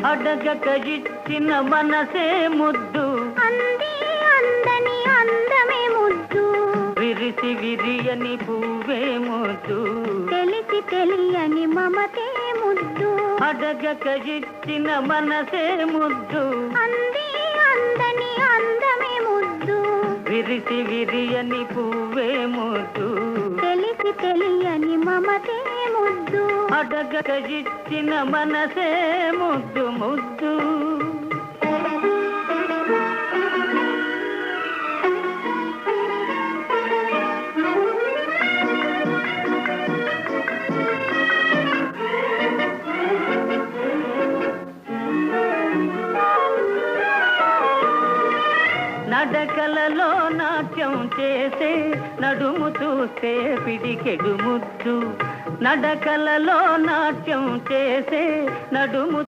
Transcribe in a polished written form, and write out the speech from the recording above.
అడగక ఇచ్చిన మనసే ముద్దు, అంది అందని అందమే ముద్దు, విరిసి విరియని పువ్వే ముద్దు, తెలిసి తెలియని మమతే ముద్దు. అడగక ఇచ్చిన మనసే ముద్దు, అంది అందని అందమే ముద్దు, విరిసి విరియని పువ్వే ముద్దు, తెలిసి తెలియని మమతే ముద్దు. అడగక ఇచ్చిన మనసే ముద్దు ముద్దు. నడకలలో నాట్యం చేసే నడుము చూస్తే పిడికెడు ముద్దు, నడకలలో నాట్యం చేసే నడుము